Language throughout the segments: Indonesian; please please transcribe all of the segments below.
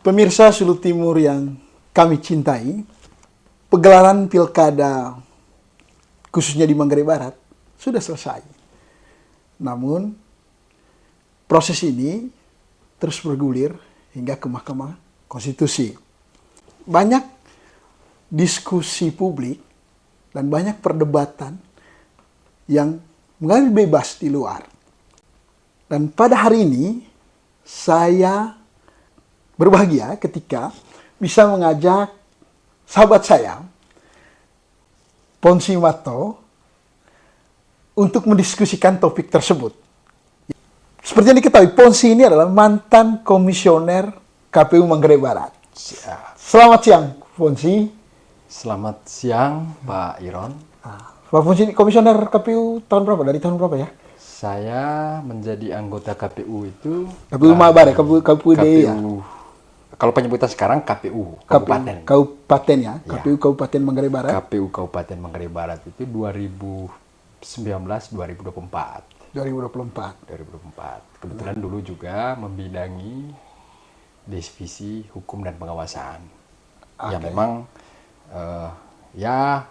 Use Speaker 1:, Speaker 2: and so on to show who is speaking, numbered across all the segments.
Speaker 1: Pemirsa Sulut Timur yang kami cintai, pegelaran pilkada khususnya di Manggarai Barat sudah selesai. Namun proses ini terus bergulir hingga ke Mahkamah Konstitusi. Banyak diskusi publik dan banyak perdebatan yang mengalir bebas di luar. Dan pada hari ini saya berbahagia ketika bisa mengajak sahabat saya, Ponsi Mato, untuk mendiskusikan topik tersebut. Seperti yang diketahui, Ponsi ini adalah mantan komisioner KPU Manggarai Barat. Selamat siang, Ponsi.
Speaker 2: Selamat siang, Pak Iron.
Speaker 1: Pak Ponsi, komisioner KPU tahun berapa? Dari tahun berapa ya?
Speaker 2: Saya menjadi anggota KPU itu
Speaker 1: KPU Mabar ya, KPU DI ya?
Speaker 2: Kalau penyebutan sekarang KPU Kabupaten.
Speaker 1: Kabupaten ya,
Speaker 2: Ya.
Speaker 1: KPU Kabupaten Manggarai Barat.
Speaker 2: KPU Kabupaten Manggarai Barat itu 2019-2024.
Speaker 1: 2024.
Speaker 2: Kebetulan dulu juga membidangi divisi hukum dan pengawasan. Ya memang ya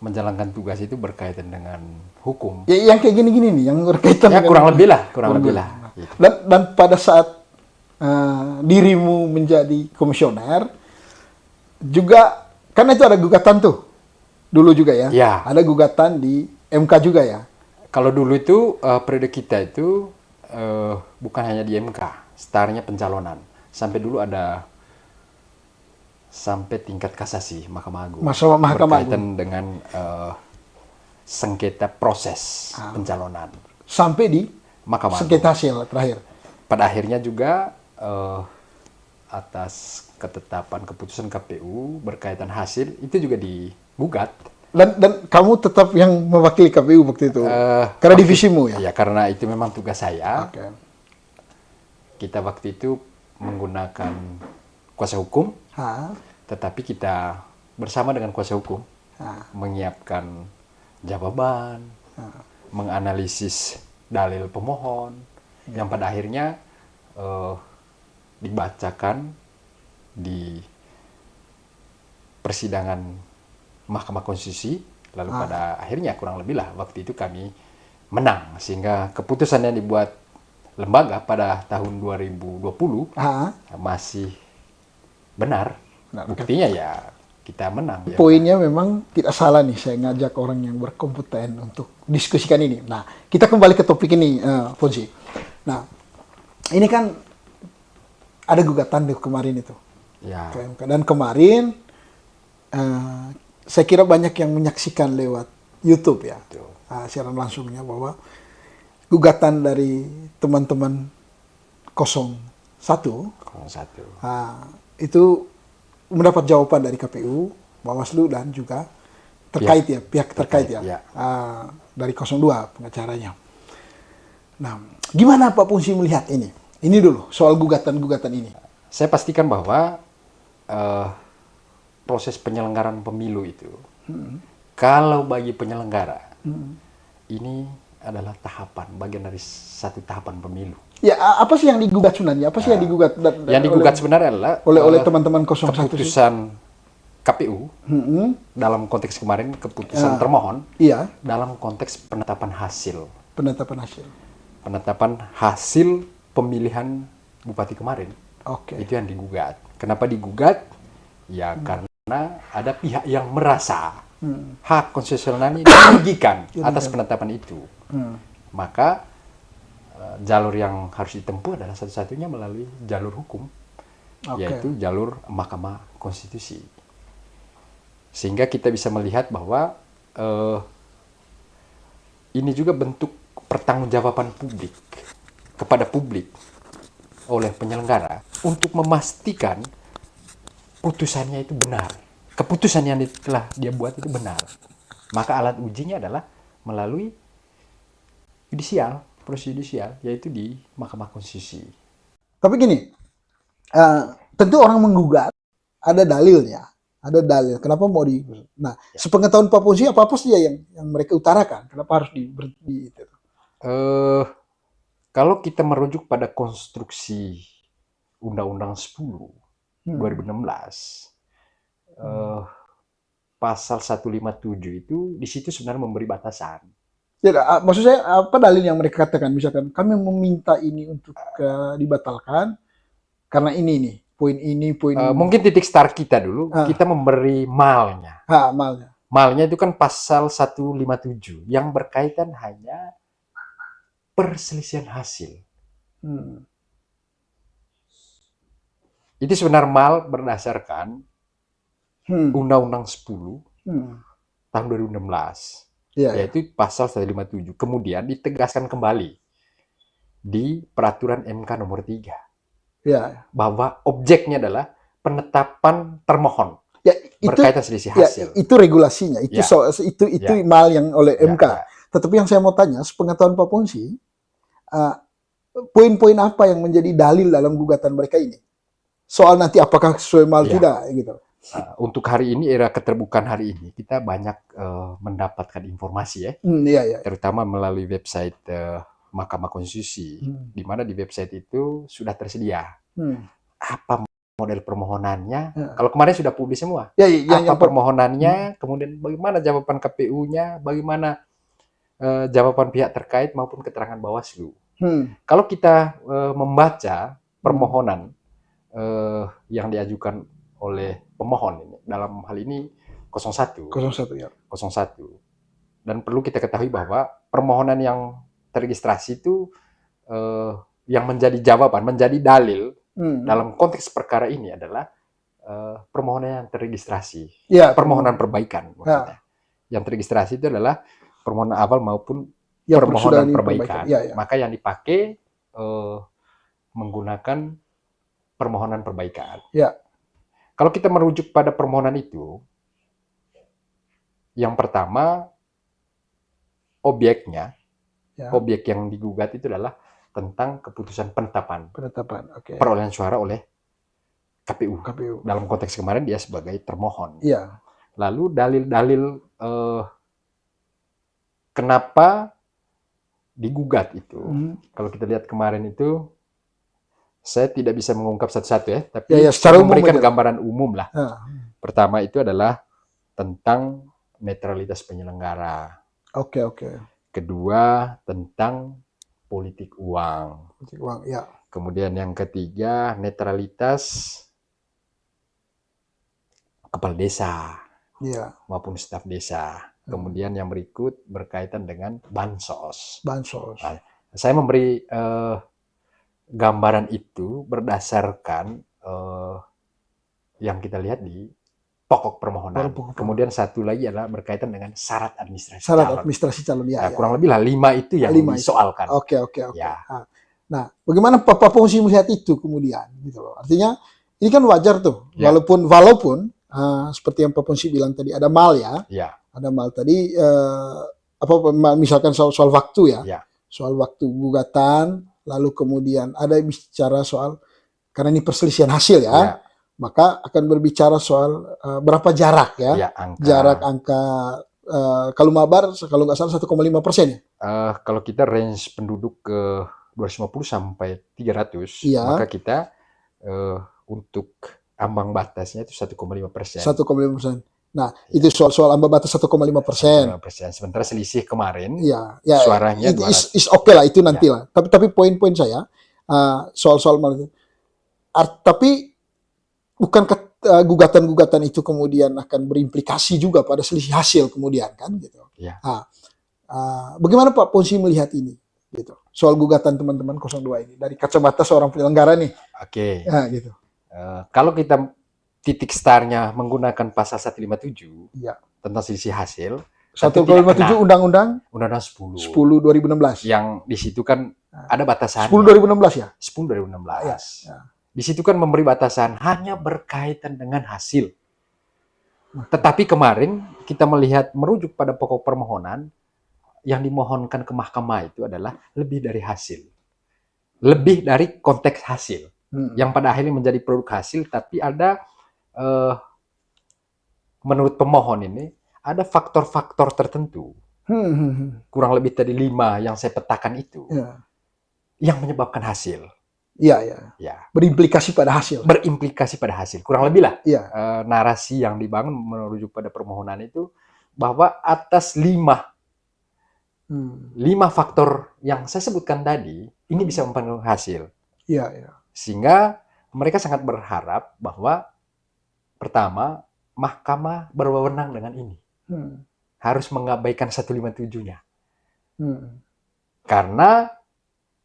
Speaker 2: menjalankan tugas itu berkaitan dengan hukum.
Speaker 1: Ya, yang kayak gini-gini nih, yang berkaitan
Speaker 2: Ya
Speaker 1: dengan
Speaker 2: kurang lebih lah. Gitu.
Speaker 1: Dan pada saat dirimu menjadi komisioner, juga karena itu ada gugatan tuh dulu juga ya,
Speaker 2: Ya.
Speaker 1: ada gugatan di MK juga ya.
Speaker 2: Kalau dulu itu periode kita itu bukan hanya di MK, startnya pencalonan. Sampai dulu ada sampai tingkat kasasi Mahkamah Agung.
Speaker 1: Mahkamah
Speaker 2: berkaitan dengan sengketa proses pencalonan.
Speaker 1: Sampai di
Speaker 2: Mahkamah Agung.
Speaker 1: sengketa hasil terakhir.
Speaker 2: Pada akhirnya juga atas ketetapan keputusan KPU berkaitan hasil itu juga digugat.
Speaker 1: Dan kamu tetap yang mewakili KPU waktu itu, karena divisimu ya.
Speaker 2: Ya karena itu memang tugas saya.
Speaker 1: Oke.
Speaker 2: Kita waktu itu menggunakan kuasa hukum, tetapi kita bersama dengan kuasa hukum menyiapkan jawaban, menganalisis dalil pemohon, yang pada akhirnya dibacakan di persidangan Mahkamah Konstitusi, lalu pada akhirnya kurang lebih lah waktu itu kami menang, sehingga keputusan yang dibuat lembaga pada tahun 2020 masih benar. Buktinya ya kita menang.
Speaker 1: Poinnya memang tidak salah nih, saya ngajak orang yang berkompeten untuk diskusikan ini. Nah, kita kembali ke topik ini, Ponsi. Nah, ini kan ada gugatan tuh kemarin itu.
Speaker 2: Ya.
Speaker 1: Dan kemarin saya kira banyak yang menyaksikan lewat YouTube ya, siaran langsungnya, bahwa gugatan dari teman-teman 01 itu mendapat jawaban dari KPU, Bawaslu, dan juga terkait ya, pihak terkait ya. Dari 02 pengacaranya. Nah, gimana Pak Ponsi melihat ini? Ini dulu soal gugatan-gugatan ini.
Speaker 2: Saya pastikan bahwa proses penyelenggaraan pemilu itu, kalau bagi penyelenggara, ini adalah bagian dari satu tahapan pemilu.
Speaker 1: Ya, apa sih yang digugat sebenarnya? Apa sih yang digugat?
Speaker 2: Yang digugat sebenarnya adalah
Speaker 1: oleh teman-teman 01
Speaker 2: keputusan KPU dalam konteks kemarin, keputusan termohon dalam konteks penetapan hasil. Penetapan hasil pemilihan bupati kemarin. Itu yang digugat. Kenapa digugat? Ya karena ada pihak yang merasa hak konstitusionalnya dirugikan atas penetapan itu. Maka jalur yang harus ditempuh adalah satu-satunya melalui jalur hukum, yaitu jalur Mahkamah Konstitusi. Sehingga kita bisa melihat bahwa ini juga bentuk pertanggungjawaban publik kepada publik oleh penyelenggara untuk memastikan putusannya itu benar. Keputusan yang telah dia buat itu benar. Maka alat ujinya adalah melalui yudisial, proses yudisial, yaitu di Mahkamah Konstitusi.
Speaker 1: Tapi gini, tentu orang menggugat, ada dalilnya. Ada dalil, kenapa mau di... Nah, sepengetahuan Pak Ponsi, apa sih yang mereka utarakan? Kenapa harus di itu?
Speaker 2: Kalau kita merujuk pada konstruksi Undang-Undang 10, 2016, pasal 157 itu di situ sebenarnya memberi batasan.
Speaker 1: Ya, maksud saya apa dalil yang mereka katakan? Misalkan kami meminta ini untuk dibatalkan karena ini poin ini.
Speaker 2: Mungkin titik start kita dulu, kita memberi malnya.
Speaker 1: Malnya.
Speaker 2: Malnya itu kan pasal 157 yang berkaitan hanya perselisihan hasil. Itu sebenarnya mal berdasarkan Undang-Undang 10 tahun 2016. Yaitu pasal 157. Kemudian ditegaskan kembali di peraturan MK nomor 3. Bahwa objeknya adalah penetapan termohon. Berkaitan selisih hasil.
Speaker 1: Itu regulasinya. Itu mal yang oleh MK. Tetapi yang saya mau tanya, sepengetahuan Pak Pongsi, poin-poin apa yang menjadi dalil dalam gugatan mereka ini? Soal nanti apakah sesuai mal tidak gitu.
Speaker 2: Untuk hari ini, era keterbukaan hari ini, kita banyak mendapatkan informasi terutama melalui website Mahkamah Konstitusi, di mana di website itu sudah tersedia apa model permohonannya. Kalau kemarin sudah publis semua, apa permohonannya, kemudian bagaimana jawaban KPU-nya, bagaimana jawaban pihak terkait maupun keterangan Bawaslu. Kalau kita membaca permohonan yang diajukan oleh pemohon ini, dalam hal ini 01. Dan perlu kita ketahui bahwa permohonan yang terregistrasi itu yang menjadi jawaban, menjadi dalil dalam konteks perkara ini adalah permohonan yang terregistrasi. Permohonan perbaikan maksudnya. Yang terregistrasi itu adalah permohonan awal maupun permohonan perbaikan. Maka yang dipakai menggunakan permohonan perbaikan. Kalau kita merujuk pada permohonan itu, yang pertama, objek yang digugat itu adalah tentang keputusan penetapan. Perolehan suara oleh KPU. Dalam konteks kemarin dia sebagai termohon. Lalu dalil-dalil kenapa digugat itu. Kalau kita lihat kemarin itu, saya tidak bisa mengungkap satu-satu tapi memberikan gambaran umum lah. Pertama itu adalah tentang netralitas penyelenggara. Kedua tentang politik uang. Kemudian yang ketiga netralitas kepala desa maupun staf desa. Kemudian yang berikut berkaitan dengan bansos. Saya memberi gambaran itu berdasarkan yang kita lihat di pokok permohonan. Kemudian satu lagi adalah berkaitan dengan syarat administrasi calon. Kurang lebih lah 5 itu yang disoalkan.
Speaker 1: Nah, bagaimana Pak Pongsi melihat itu kemudian? Gitu loh. Artinya ini kan wajar tuh, walaupun seperti yang Pak Pongsi bilang tadi ada mal ada mal tadi misalkan soal waktu soal waktu gugatan. Lalu kemudian ada bicara soal, karena ini perselisihan hasil maka akan berbicara soal berapa jarak jarak angka kalau Mabar kalau nggak salah 1,5%.
Speaker 2: Kalau kita range penduduk ke 250 sampai 300, maka kita untuk ambang batasnya itu 1,5%. Nah, itu soal ambang batas 1,5%. Sementara selisih kemarin,
Speaker 1: suaranya is oke lah itu nanti lah. Tapi poin-poin saya soal itu. Tapi bukan gugatan-gugatan itu kemudian akan berimplikasi juga pada selisih hasil kemudian kan gitu. Bagaimana Pak Pongsi melihat ini? Gitu. Soal gugatan teman-teman 02 ini dari kacamata seorang penyelenggara nih. Gitu.
Speaker 2: Kalau kita titik startnya menggunakan pasal 157 tentang selisih hasil.
Speaker 1: 157 Undang-Undang
Speaker 2: 10
Speaker 1: 2016.
Speaker 2: Yang di situ kan ada batasan.
Speaker 1: 10 2016 ya?
Speaker 2: 10 2016. Di situ kan memberi batasan hanya berkaitan dengan hasil. Tetapi kemarin kita melihat merujuk pada pokok permohonan yang dimohonkan ke mahkamah itu adalah lebih dari hasil. Lebih dari konteks hasil. Yang pada akhirnya menjadi produk hasil, tapi ada menurut pemohon ini ada faktor-faktor tertentu, kurang lebih tadi 5 yang saya petakan itu, yang menyebabkan hasil.
Speaker 1: Iya, iya.
Speaker 2: Ya.
Speaker 1: Berimplikasi pada hasil.
Speaker 2: Berimplikasi pada hasil. Kurang lebih lah.
Speaker 1: Iya.
Speaker 2: Narasi yang dibangun merujuk pada permohonan itu bahwa atas 5 faktor yang saya sebutkan tadi ini bisa mempengaruhi hasil.
Speaker 1: Iya, iya.
Speaker 2: Sehingga mereka sangat berharap bahwa pertama, mahkamah berwenang dengan ini. Harus mengabaikan 157-nya. Karena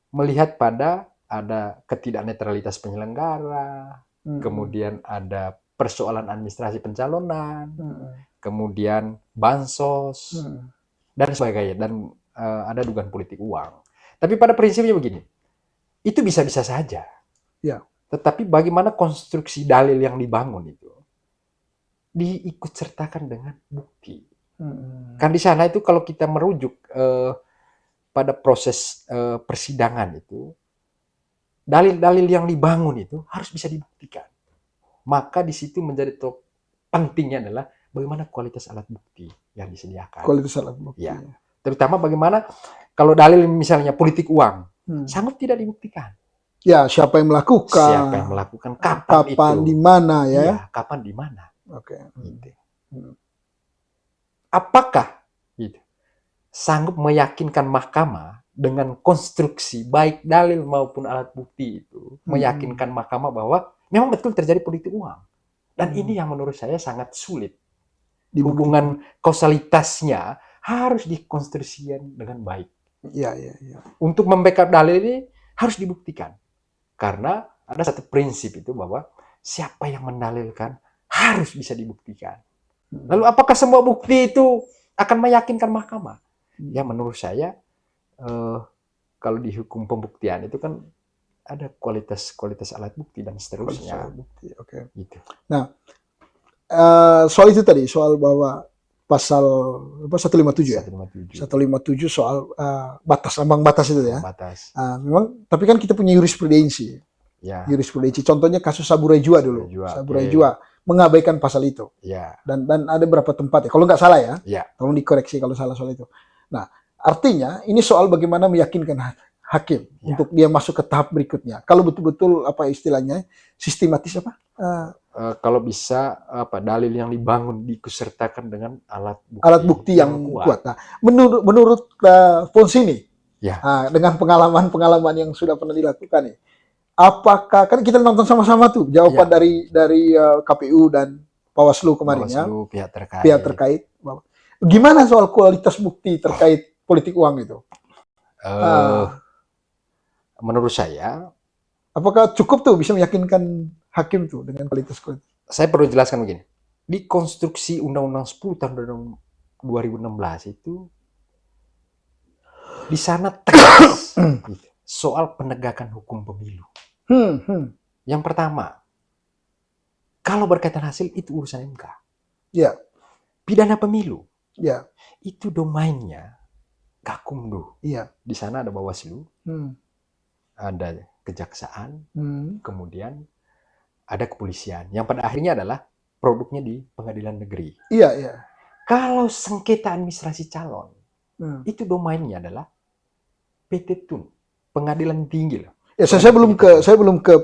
Speaker 2: melihat pada ada ketidaknetralitas penyelenggara, kemudian ada persoalan administrasi pencalonan, kemudian bansos, dan sebagainya, dan ada dugaan politik uang. Tapi pada prinsipnya begini, itu bisa-bisa saja.
Speaker 1: Ya.
Speaker 2: Tetapi bagaimana konstruksi dalil yang dibangun itu diikut sertakan dengan bukti. Kan di sana itu kalau kita merujuk pada proses persidangan itu, dalil-dalil yang dibangun itu harus bisa dibuktikan. Maka di situ menjadi pentingnya adalah bagaimana kualitas alat bukti yang disediakan.
Speaker 1: Kualitas alat bukti.
Speaker 2: Ya. Terutama bagaimana kalau dalil misalnya politik uang, sanggup tidak dibuktikan.
Speaker 1: Ya, siapa yang melakukan?
Speaker 2: Siapa yang melakukan? Kapan itu?
Speaker 1: Di mana ya?
Speaker 2: Ya, kapan di mana?
Speaker 1: Oke.
Speaker 2: Gitu. Apakah gitu, sanggup meyakinkan mahkamah dengan konstruksi baik dalil maupun alat bukti itu meyakinkan mahkamah bahwa memang betul terjadi politik uang, dan ini yang menurut saya sangat sulit. Hubungan kausalitasnya harus dikonstruksikan dengan baik.
Speaker 1: Iya, iya, iya.
Speaker 2: Untuk membackup dalil ini harus dibuktikan, karena ada satu prinsip itu bahwa siapa yang mendalilkan harus bisa dibuktikan. Lalu apakah semua bukti itu akan meyakinkan mahkamah? Ya menurut saya kalau di hukum pembuktian itu kan ada kualitas alat bukti dan seterusnya.
Speaker 1: Bukti, oke.
Speaker 2: Gitu.
Speaker 1: Nah, soal itu tadi, soal bahwa pasal 157 ya? 157 soal ambang batas itu ya?
Speaker 2: Batas.
Speaker 1: Memang, tapi kan kita punya jurisprudensi. Ya. Jurisprudensi. Contohnya kasus Saburai Jua dulu. Saburai Jua mengabaikan pasal itu.
Speaker 2: Ya.
Speaker 1: Dan ada beberapa tempat ya. Kalau nggak salah ya, tolong dikoreksi kalau salah soal itu. Nah, artinya ini soal bagaimana meyakinkan hakim untuk dia masuk ke tahap berikutnya. Kalau betul-betul apa istilahnya sistematis apa?
Speaker 2: Kalau bisa dalil yang dibangun disertakan dengan
Speaker 1: alat bukti yang kuat. Nah, menurut Fonsini, dengan pengalaman yang sudah pernah dilakukan nih, apakah kan kita nonton sama-sama tuh jawaban dari KPU dan Bawaslu kemarin pihak terkait. Gimana soal kualitas bukti terkait politik uang itu?
Speaker 2: Menurut saya,
Speaker 1: apakah cukup tuh bisa meyakinkan hakim tuh dengan kualitas?
Speaker 2: Saya perlu jelaskan begini. Di konstruksi Undang-Undang 10 tahun 2016 itu, di sana tegas soal penegakan hukum pemilu. Yang pertama, kalau berkaitan hasil itu urusan MK.
Speaker 1: Ya.
Speaker 2: Pidana pemilu.
Speaker 1: Ya.
Speaker 2: Itu domainnya Gakumdu.
Speaker 1: Iya.
Speaker 2: Di sana ada Bawaslu, ada Kejaksaan, kemudian ada kepolisian. Yang pada akhirnya adalah produknya di pengadilan negeri.
Speaker 1: Iya, iya.
Speaker 2: Kalau sengketa administrasi calon, itu domainnya adalah PT Tun, pengadilan tinggi lah.
Speaker 1: Ya, saya belum ke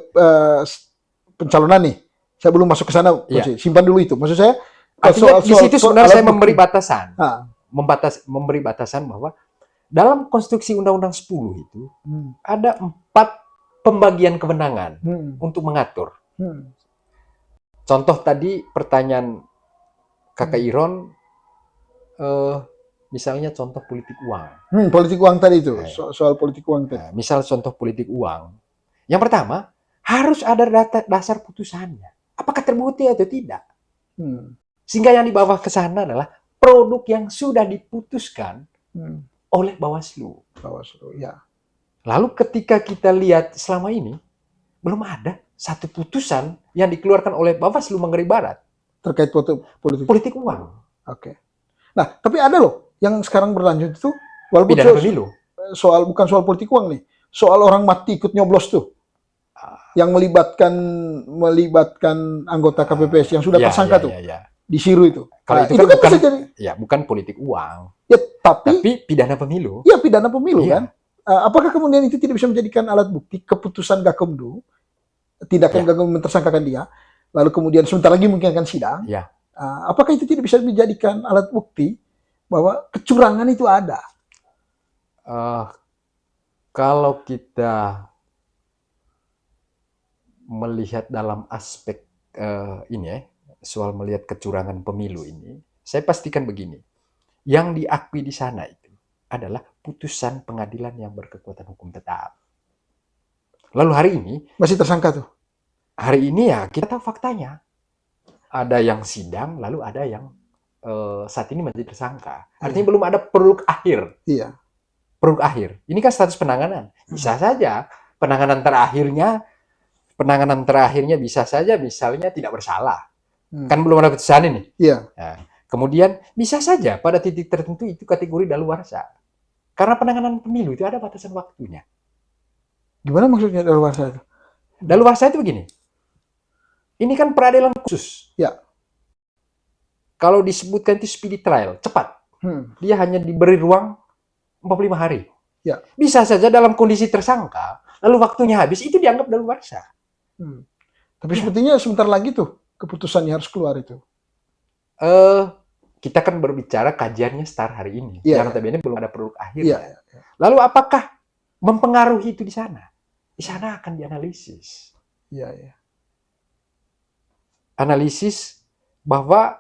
Speaker 1: pencalonan nih. Saya belum masuk ke sana. Simpan dulu itu. Maksud saya
Speaker 2: di situ sebenarnya saya memberi batasan. Memberi batasan bahwa dalam konstruksi Undang-Undang 10 itu ada 4 pembagian kewenangan untuk mengatur. Contoh tadi pertanyaan Kakak Iron, misalnya contoh politik uang.
Speaker 1: Politik uang tadi itu, soal politik uang tadi.
Speaker 2: Misal contoh politik uang. Yang pertama, harus ada dasar putusannya. Apakah terbukti atau tidak? Sehingga yang dibawa ke sana adalah produk yang sudah diputuskan oleh Bawaslu.
Speaker 1: Bawaslu, ya.
Speaker 2: Lalu ketika kita lihat selama ini, belum ada satu putusan yang dikeluarkan oleh Bawaslu Manggarai Barat
Speaker 1: terkait politik
Speaker 2: uang.
Speaker 1: Oke. Nah, tapi ada loh yang sekarang berlanjut itu walaupun
Speaker 2: pidana pemilu.
Speaker 1: Bukan soal politik uang nih. Soal orang mati ikut nyoblos tuh. Yang melibatkan anggota KPPS yang sudah tersangka tuh. Di Siru itu.
Speaker 2: Kalau itu kan bukan, bukan politik uang.
Speaker 1: Ya, tapi
Speaker 2: pidana pemilu.
Speaker 1: Ya, pidana pemilu kan. apakah kemudian itu tidak bisa menjadikan alat bukti keputusan Gakumdu, tindakan Gakumdu mentersangkakan dia, lalu kemudian sebentar lagi mungkin akan sidang. Apakah itu tidak bisa dijadikan alat bukti bahwa kecurangan itu ada?
Speaker 2: Kalau kita melihat dalam aspek ini soal melihat kecurangan pemilu ini, saya pastikan begini, yang diakui di sana itu adalah putusan pengadilan yang berkekuatan hukum tetap. Lalu hari ini
Speaker 1: masih tersangka tuh.
Speaker 2: Hari ini ya kita tahu faktanya. Ada yang sidang, lalu ada yang saat ini masih tersangka. Artinya belum ada produk akhir.
Speaker 1: Iya.
Speaker 2: Produk akhir. Ini kan status penanganan. Bisa saja penanganan terakhirnya bisa saja misalnya tidak bersalah. Kan belum ada putusan ini.
Speaker 1: Iya.
Speaker 2: Nah, kemudian bisa saja pada titik tertentu itu kategori daluarsa. Karena penanganan pemilu itu ada batasan waktunya.
Speaker 1: Gimana maksudnya daluarsa itu?
Speaker 2: Daluarsa itu begini. Ini kan peradilan khusus.
Speaker 1: Ya.
Speaker 2: Kalau disebutkan itu speedy trial, cepat. Dia hanya diberi ruang 45 hari.
Speaker 1: Ya.
Speaker 2: Bisa saja dalam kondisi tersangka, lalu waktunya habis, itu dianggap daluarsa.
Speaker 1: Tapi sepertinya sebentar lagi tuh keputusannya harus keluar itu.
Speaker 2: Kita kan berbicara kajiannya start hari ini. Yang notabene belum ada produk akhir. Lalu apakah mempengaruhi itu di sana? Di sana akan dianalisis. Analisis bahwa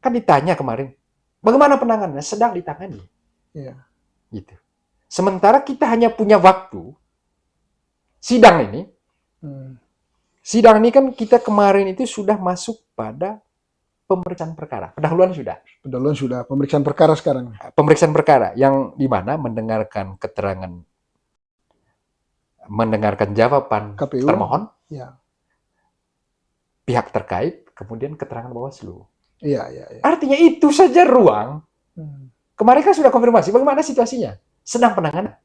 Speaker 2: kan ditanya kemarin, bagaimana penanganannya? Sedang ditangani. Gitu. Sementara kita hanya punya waktu sidang ini. Sidang ini kan kita kemarin itu sudah masuk pada pemeriksaan perkara. Pendahuluan sudah.
Speaker 1: Pemeriksaan perkara sekarang.
Speaker 2: Pemeriksaan perkara yang di mana mendengarkan keterangan, mendengarkan jawaban
Speaker 1: KPU,
Speaker 2: termohon, pihak terkait, kemudian keterangan Bawaslu. Artinya itu saja ruang. Kemarin kan sudah konfirmasi bagaimana situasinya. Sedang penanganan.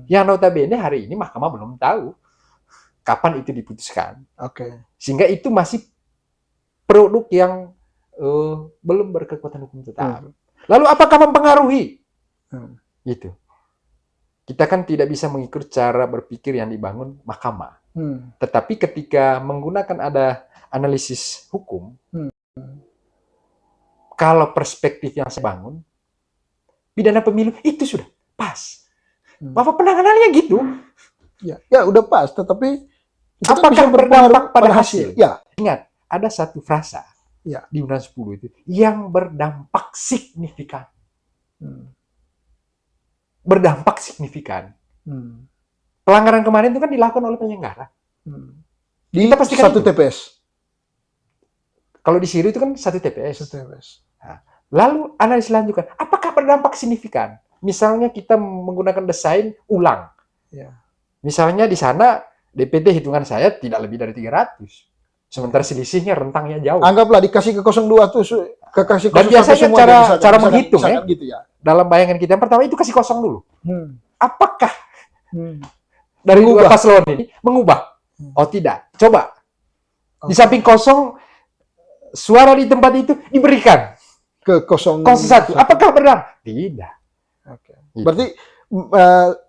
Speaker 2: Yang notabene hari ini mahkamah belum tahu kapan itu diputuskan. Sehingga itu masih produk yang belum berkekuatan hukum tetap. Lalu apakah mempengaruhi? Gitu. Kita kan tidak bisa mengikut cara berpikir yang dibangun mahkamah. Tetapi ketika menggunakan ada analisis hukum, kalau perspektif yang saya bangun, pidana pemilu itu sudah pas. Bahwa penanganannya gitu.
Speaker 1: Ya udah pas, tetapi
Speaker 2: apakah berdampak pada hasil?
Speaker 1: Ya.
Speaker 2: Ingat, ada satu frasa di Undang 10 itu yang berdampak signifikan. Berdampak signifikan. Pelanggaran kemarin itu kan dilakukan oleh penyelenggara.
Speaker 1: Di satu TPS.
Speaker 2: Kalau di Siru itu kan satu TPS. Nah, lalu analisis lanjutkan, apakah berdampak signifikan? Misalnya kita menggunakan desain ulang. Misalnya di sana DPT hitungan saya tidak lebih dari 300. Sementara selisihnya rentangnya jauh.
Speaker 1: Anggaplah dikasih ke 02 tuh, kasih 01.
Speaker 2: Dan biasanya cara menghitung
Speaker 1: gitu ya.
Speaker 2: Dalam bayangan kita yang pertama itu kasih 0 dulu. Apakah dari
Speaker 1: mengubah
Speaker 2: dua paslon ini mengubah? Oh tidak. Coba. Di samping 0, suara di tempat itu diberikan
Speaker 1: ke 01.
Speaker 2: Apakah berdampak? Tidak.
Speaker 1: Berarti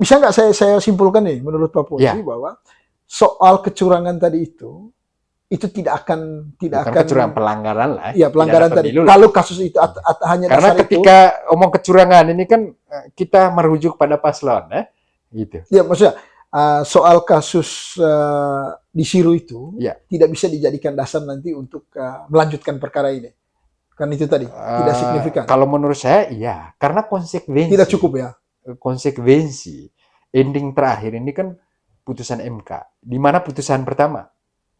Speaker 1: bisa nggak saya simpulkan nih menurut Pak Polisi bahwa soal kecurangan tadi itu tidak akan
Speaker 2: kecurangan, pelanggaran lah.
Speaker 1: Iya, pelanggaran tadi. Kalau kasus itu hanya
Speaker 2: karena ketika omong kecurangan ini kan kita merujuk pada paslon, gitu.
Speaker 1: Ya, maksudnya soal kasus di Siru itu tidak bisa dijadikan dasar nanti untuk melanjutkan perkara ini. Kan itu tadi tidak signifikan.
Speaker 2: Kalau menurut saya iya, karena konsekuensi.
Speaker 1: Tidak cukup ya.
Speaker 2: Konsekuensi ending terakhir ini kan putusan MK. Di mana putusan pertama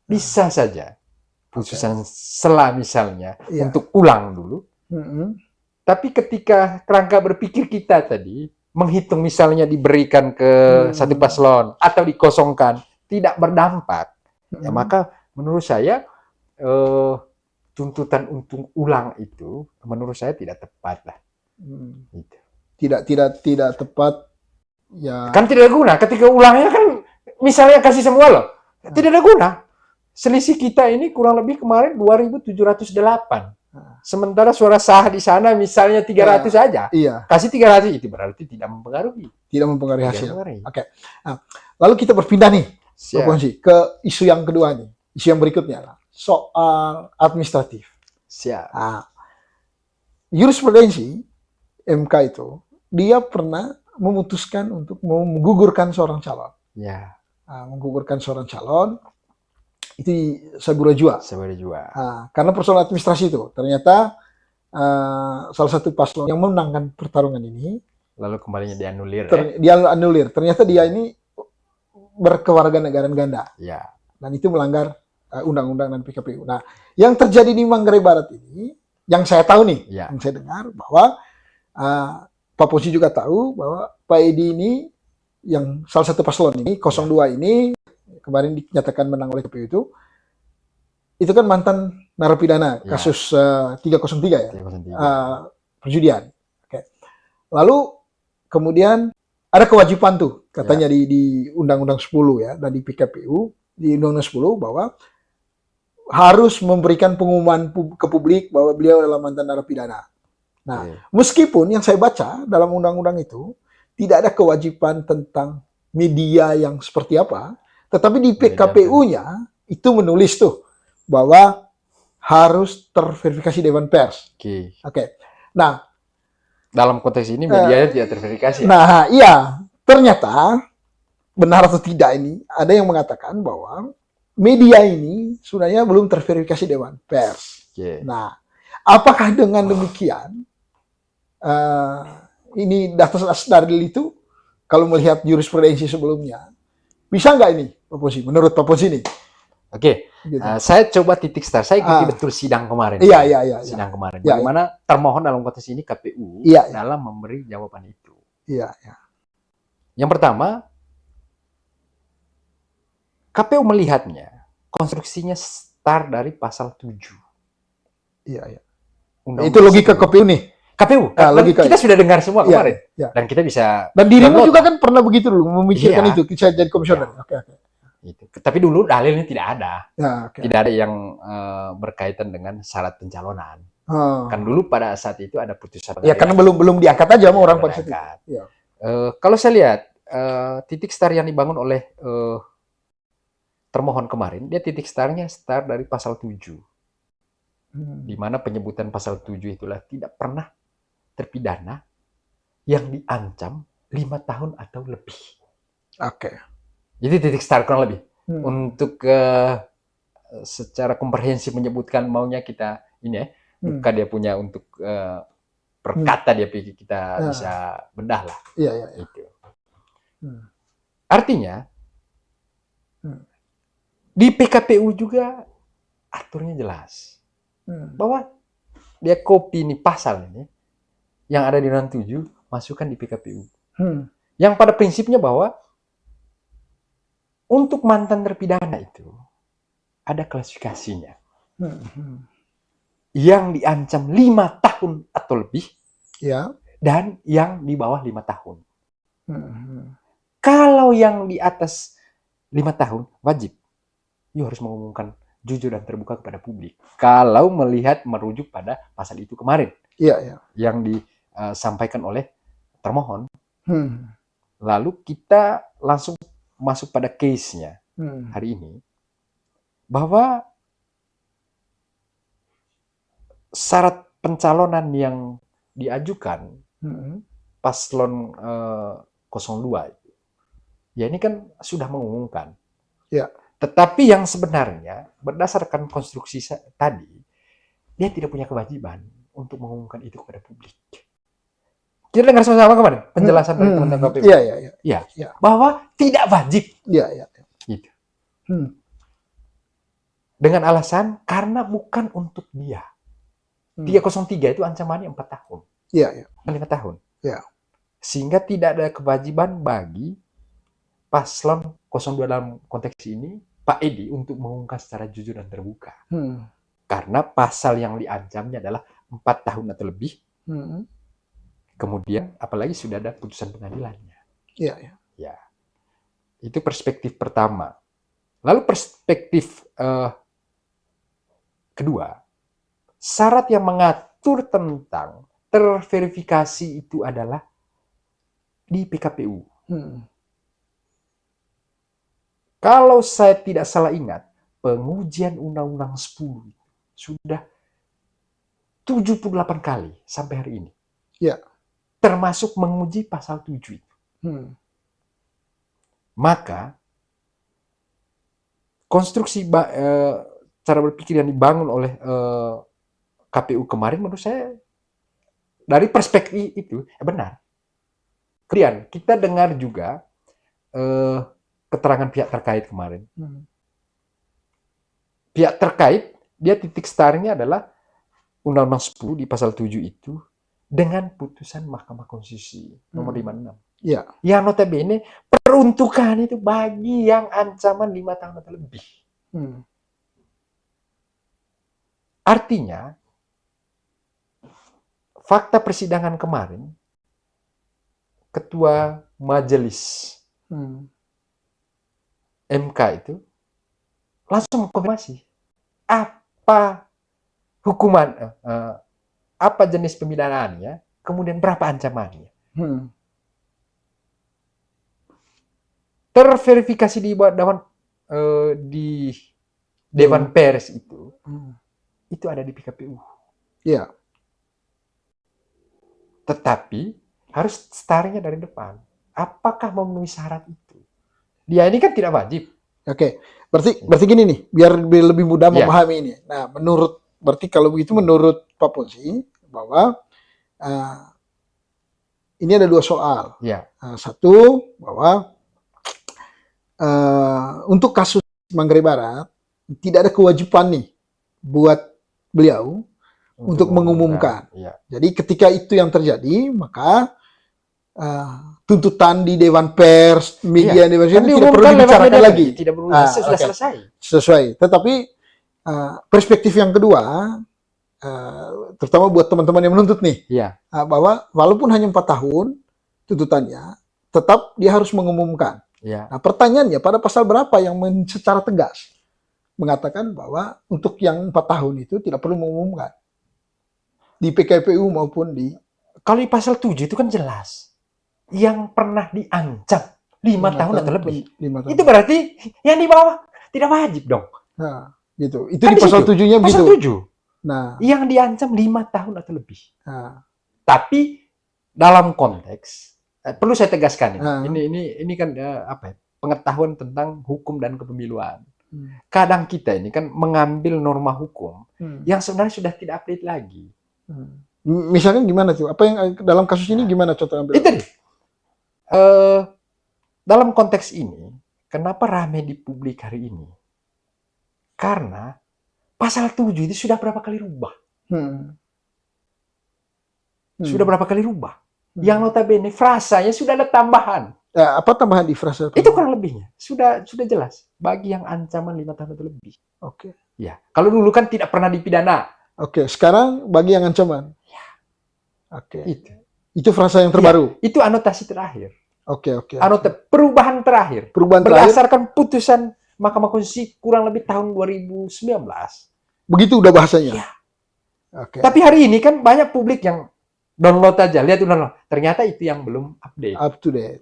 Speaker 2: bisa saja putusan sela misalnya untuk ulang dulu. Tapi ketika kerangka berpikir kita tadi menghitung misalnya diberikan ke satu paslon atau dikosongkan tidak berdampak, ya maka menurut saya tuntutan untuk ulang itu menurut saya tidak tepat lah. Gitu.
Speaker 1: Tidak tepat ya.
Speaker 2: Kan tidak ada guna ketika ulangnya kan misalnya kasih semua loh. Tidak ada guna. Selisih kita ini kurang lebih kemarin 2.708. sementara suara sah di sana misalnya 300 saja.
Speaker 1: Iya.
Speaker 2: Kasih 300 itu berarti tidak mempengaruhi.
Speaker 1: Tidak mempengaruhi hasil. Oke. Nah, lalu kita berpindah nih, Pak Ponsi, ke isu yang kedua nih. Isu yang berikutnya lah, soal administratif.
Speaker 2: Siap.
Speaker 1: Nah, jurisprudensi MK itu dia pernah memutuskan untuk menggugurkan seorang calon.
Speaker 2: Ya.
Speaker 1: Nah, menggugurkan seorang calon itu Sabura Jua. Nah, karena persoalan administrasi itu ternyata salah satu paslon yang memenangkan pertarungan ini
Speaker 2: lalu kembalinya dianulir.
Speaker 1: Dia anulir. Ternyata dia ini berkewarganegaraan ganda.
Speaker 2: Ya.
Speaker 1: Dan itu melanggar undang-undang dan PKPU. Nah, yang terjadi di Manggarai Barat ini, yang saya tahu nih, yang saya dengar bahwa Pak Ponsi juga tahu bahwa Pak Edi ini yang salah satu paslon ini 02 ini kemarin dinyatakan menang oleh KPU itu kan mantan narapidana kasus 303 ya, 303. Perjudian. Oke. Lalu kemudian ada kewajiban tuh katanya di Undang-Undang 10 ya dan di PKPU di Undang-Undang 10 bahwa harus memberikan pengumuman ke publik bahwa beliau adalah mantan narapidana. Nah, meskipun yang saya baca dalam undang-undang itu tidak ada kewajiban tentang media yang seperti apa, tetapi di PKPU-nya itu menulis tuh bahwa harus terverifikasi Dewan Pers. Oke. Nah,
Speaker 2: dalam konteks ini media tidak terverifikasi.
Speaker 1: Nah, iya, ternyata benar atau tidak ini ada yang mengatakan bahwa media ini sebenarnya belum terverifikasi Dewan Pers. Nah, apakah dengan demikian ini data Asnardil itu kalau melihat jurisprudensi sebelumnya bisa nggak ini Pak Ponsi? Menurut Pak Ponsi ini?
Speaker 2: Oke, gitu. Saya coba titik start. Saya ikuti betul sidang kemarin.
Speaker 1: Iya.
Speaker 2: Sidang kemarin. Bagaimana termohon dalam konteks ini KPU dalam memberi jawaban itu. Iya. Yang pertama, KPU melihatnya konstruksinya start dari pasal 7.
Speaker 1: Iya. Itu logika KPU nih.
Speaker 2: KPU, kita sudah dengar semua kemarin. Dan kita bisa.
Speaker 1: Dan dirimu juga kan pernah begitu dulu memikirkan itu, saya jadi komisioner. Oke.
Speaker 2: Itu. Tapi dulu dalilnya tidak ada. Tidak ada yang berkaitan dengan syarat pencalonan. Kan dulu pada saat itu ada putusan.
Speaker 1: Ya karena belum diangkat aja sama orang pada saat itu.
Speaker 2: Kalau saya lihat titik start yang dibangun oleh termohon kemarin, dia titik startnya start dari pasal 7. Di mana penyebutan pasal 7 itulah tidak pernah terpidana yang diancam 5 tahun atau lebih.
Speaker 1: Oke.
Speaker 2: Jadi titik start kurang lebih. Untuk secara komprehensif menyebutkan maunya kita ini ya, bukan dia punya untuk perkata dia kita bisa bedah lah.
Speaker 1: Iya.
Speaker 2: Itu. Artinya di PKPU juga aturnya jelas bahwa dia copy nih pasal ini yang ada di Undang-Undang 7 masukkan di PKPU. Yang pada prinsipnya bahwa untuk mantan terpidana itu ada klasifikasinya. Yang diancam 5 tahun atau lebih dan yang di bawah 5 tahun. Kalau yang di atas 5 tahun wajib, harus mengumumkan jujur dan terbuka kepada publik. Kalau melihat merujuk pada pasal itu kemarin, yang disampaikan oleh termohon. Lalu kita langsung masuk pada case-nya hari ini, bahwa syarat pencalonan yang diajukan paslon 02 itu, ya ini kan sudah mengumumkan. Tetapi yang sebenarnya berdasarkan konstruksi tadi, dia tidak punya kewajiban untuk mengumumkan itu kepada publik. Kita dengar sama-sama kemarin penjelasan dari teman-teman KPU. Iya. Bahwa tidak wajib. Gitu. Dengan alasan karena bukan untuk dia. 303 itu ancamannya 4 tahun. 5 tahun. Sehingga tidak ada kewajiban bagi paslon 02 dalam konteks ini, Pak Edi, untuk mengumumkan secara jujur dan terbuka. Karena pasal yang diancamnya adalah 4 tahun atau lebih. Kemudian, apalagi sudah ada putusan pengadilannya. Ya. Itu perspektif pertama. Lalu perspektif kedua, syarat yang mengatur tentang terverifikasi itu adalah di PKPU. Kalau saya tidak salah ingat, pengujian Undang-Undang 10 sudah 78 kali sampai hari ini.
Speaker 1: Ya.
Speaker 2: Termasuk menguji pasal 7 itu. Maka, konstruksi cara berpikir yang dibangun oleh KPU kemarin menurut saya dari perspektif itu benar. Kemudian kita dengar juga keterangan pihak terkait kemarin. Pihak terkait, dia titik startnya adalah Undang-Undang 10 di pasal 7 itu dengan putusan Mahkamah Konstitusi nomor 56.
Speaker 1: Ya.
Speaker 2: Yang notabene peruntukan itu bagi yang ancaman 5 tahun atau lebih. Artinya, fakta persidangan kemarin, Ketua Majelis MK itu langsung mengkonfirmasi apa hukuman, apa jenis pemidanaannya, kemudian berapa ancamannya. Terverifikasi di Dewan Pers itu ada di PKPU.
Speaker 1: Iya.
Speaker 2: Tetapi harus startnya dari depan. Apakah memenuhi syarat itu? Dia ini kan tidak wajib.
Speaker 1: Oke, berarti gini nih, biar lebih mudah memahami ini. Nah, berarti kalau begitu menurut Pak Ponsi bahwa ini ada dua soal. Satu, bahwa untuk kasus Manggarai Barat tidak ada kewajiban nih buat beliau untuk mengumumkan. Jadi ketika itu yang terjadi, maka tuntutan di Dewan Pers, media Dewan Pers tidak perlu dibicarakan lagi.
Speaker 2: Tidak perlu, sudah selesai.
Speaker 1: Selesai. Tetapi perspektif yang kedua, terutama buat teman-teman yang menuntut nih, bahwa walaupun hanya 4 tahun tuntutannya, tetap dia harus mengumumkan. Nah, pertanyaannya pada pasal berapa yang secara tegas mengatakan bahwa untuk yang 4 tahun itu tidak perlu mengumumkan di PKPU maupun di...
Speaker 2: Kalau di pasal 7 itu kan jelas yang pernah diancam 5 tahun atau lebih. Itu berarti yang di bawah tidak wajib dong.
Speaker 1: Nah, gitu. Itu kan di pasal 7-nya begitu.
Speaker 2: Pasal 7.
Speaker 1: Nah,
Speaker 2: yang diancam 5 tahun atau lebih. Tapi dalam konteks perlu saya tegaskan ini kan pengetahuan tentang hukum dan kepemiluan. Kadang kita ini kan mengambil norma hukum yang sebenarnya sudah tidak update lagi.
Speaker 1: Misalnya gimana tuh? Apa yang dalam kasus ini gimana contoh ambil?
Speaker 2: Itu nih. Dalam konteks ini, kenapa rame di publik hari ini? Karena pasal 7 itu sudah berapa kali rubah? Sudah berapa kali rubah? Yang notabene frasanya sudah ada tambahan.
Speaker 1: Apa tambahan di frasa?
Speaker 2: Itu kurang lebihnya. Sudah jelas. Bagi yang ancaman 5 tahun atau lebih.
Speaker 1: Oke.
Speaker 2: Ya. Kalau dulu kan tidak pernah dipidana.
Speaker 1: Oke. Sekarang bagi yang ancaman.
Speaker 2: Ya.
Speaker 1: Oke. Itu frasa yang terbaru.
Speaker 2: Ya, itu anotasi terakhir.
Speaker 1: Oke.
Speaker 2: Perubahan terakhir. Berdasarkan putusan Mahkamah Konstitusi kurang lebih tahun 2019.
Speaker 1: Begitu udah bahasanya.
Speaker 2: Ya. Oke. Tapi hari ini kan banyak publik yang download aja, lihat download. Ternyata itu yang belum update.
Speaker 1: Up to date.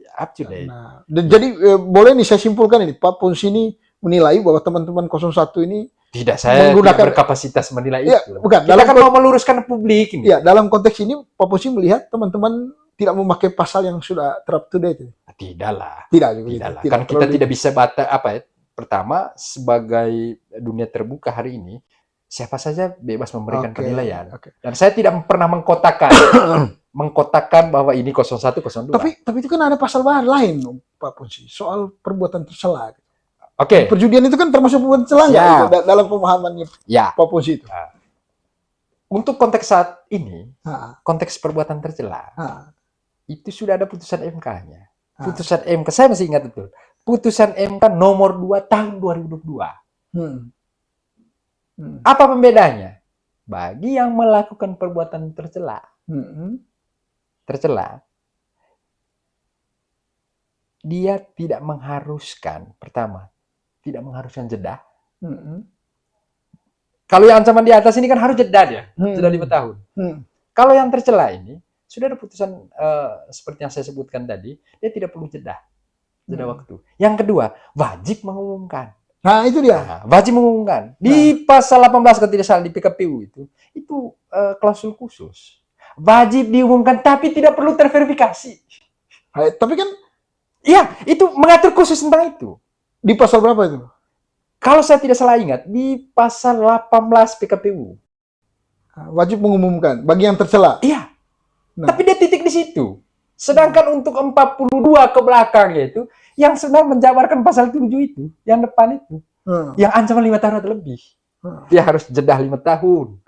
Speaker 2: Nah,
Speaker 1: jadi boleh nih saya simpulkan ini, Pak Ponsi ini menilai bahwa teman-teman 01 ini
Speaker 2: saya tidak berkapasitas menilai itu.
Speaker 1: Bukan.
Speaker 2: Kita kan mau meluruskan publik ini.
Speaker 1: Ya, dalam konteks ini Pak Ponsi melihat teman-teman tidak memakai pasal yang sudah up to date.
Speaker 2: Tidaklah.
Speaker 1: Tidaklah.
Speaker 2: Kan kita tidak bisa pertama sebagai dunia terbuka hari ini. Siapa saja bebas memberikan penilaian. Dan saya tidak pernah mengkotakan bahwa ini 01, 02.
Speaker 1: Tapi itu kan ada pasal lain, Pak Ponsi, soal perbuatan tercela.
Speaker 2: Oke.
Speaker 1: Perjudian itu kan termasuk perbuatan tercela dalam pemahamannya Pak Ponsi itu.
Speaker 2: Untuk konteks saat ini, konteks perbuatan tercela, itu sudah ada putusan MK-nya. Putusan MK, saya masih ingat betul. Putusan MK nomor 2 tahun 2022. Apa pembedanya? Bagi yang melakukan perbuatan tercela, dia tidak mengharuskan, pertama, tidak mengharuskan jeda, Kalau yang ancaman di atas ini kan harus jeda dia, jeda 5 tahun. Kalau yang tercela ini sudah ada putusan seperti yang saya sebutkan tadi, dia tidak perlu jeda waktu. Yang kedua, wajib mengumumkan.
Speaker 1: Nah, itu dia.
Speaker 2: Nah, wajib mengumumkan. Di pasal 18 kalau tidak salah di PKPU itu klausul khusus. Wajib diumumkan tapi tidak perlu terverifikasi.
Speaker 1: Tapi kan
Speaker 2: iya, itu mengatur khusus tentang itu.
Speaker 1: Di pasal berapa itu?
Speaker 2: Kalau saya tidak salah ingat, di pasal 18 PKPU.
Speaker 1: Wajib mengumumkan bagi yang tercela.
Speaker 2: Iya. Nah. Tapi dia titik di situ. Sedangkan untuk 42 ke belakang itu, yang sedang menjabarkan pasal 7 itu, yang depan itu, yang ancaman 5 tahun atau lebih. Dia harus jeda 5 tahun.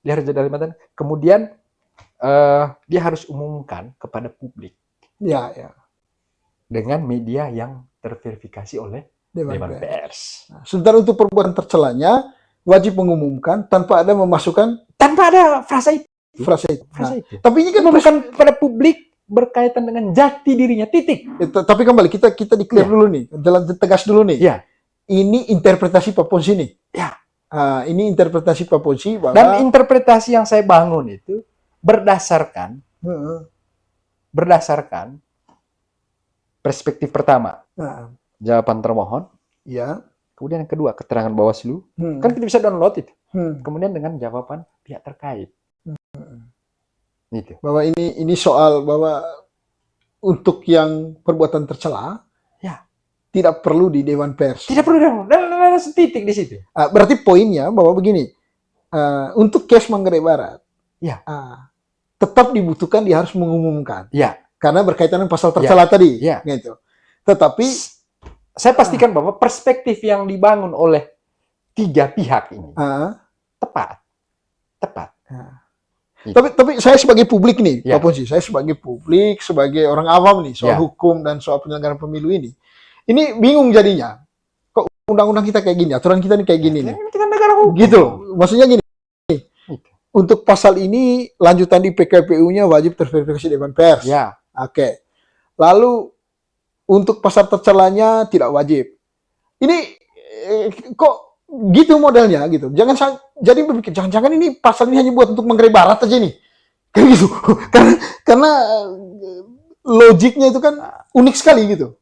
Speaker 2: Dia harus jeda 5 tahun. Kemudian dia harus umumkan kepada publik.
Speaker 1: Ya, ya.
Speaker 2: Dengan media yang terverifikasi oleh Dewan Pers.
Speaker 1: Nah, sementara untuk perbuatan tercelanya wajib mengumumkan tanpa ada
Speaker 2: frasa itu.
Speaker 1: Nah, tapi ini kan
Speaker 2: bukan pada publik berkaitan dengan jati dirinya, titik.
Speaker 1: Tapi kembali kita declare dulu nih, jalan tegas dulu nih.
Speaker 2: Ya.
Speaker 1: Ini interpretasi Pak Ponsi nih.
Speaker 2: Ya.
Speaker 1: Ini interpretasi Pak Ponsi bahwa...
Speaker 2: Dan interpretasi yang saya bangun itu berdasarkan perspektif pertama. Jawaban termohon.
Speaker 1: Ya.
Speaker 2: Kemudian yang kedua, keterangan Bawaslu. Kan kita bisa download itu. Kemudian dengan jawaban pihak terkait. Gitu.
Speaker 1: Bahwa ini soal bahwa untuk yang perbuatan tercela,
Speaker 2: ya,
Speaker 1: tidak perlu di Dewan Pers.
Speaker 2: Tidak perlu dan titik di situ.
Speaker 1: Berarti poinnya bahwa begini, untuk case Manggarai Barat,
Speaker 2: ya,
Speaker 1: tetap dibutuhkan dia harus mengumumkan.
Speaker 2: Ya.
Speaker 1: Karena berkaitan dengan pasal tercela tadi.
Speaker 2: Ya.
Speaker 1: Gitu. Tetapi
Speaker 2: saya pastikan bahwa perspektif yang dibangun oleh 3 pihak ini tepat.
Speaker 1: Tapi saya sebagai publik nih, Pak Ponsi, saya sebagai publik, sebagai orang awam nih soal hukum dan soal penyelenggaraan pemilu ini bingung jadinya. Kok undang-undang kita kayak gini, aturan kita nih kayak gini nih.
Speaker 2: Kita negara hukum.
Speaker 1: Gitu, maksudnya gini. Untuk pasal ini lanjutan di PKPU-nya wajib terverifikasi Dewan Pers.
Speaker 2: Ya.
Speaker 1: Oke. Lalu untuk pasal tercelanya tidak wajib. Ini kok gitu modelnya gitu. Jadi berpikir jangan-jangan ini pasal ini hanya buat untuk Manggarai Barat aja nih. Kayak gitu. karena logiknya itu kan unik sekali gitu.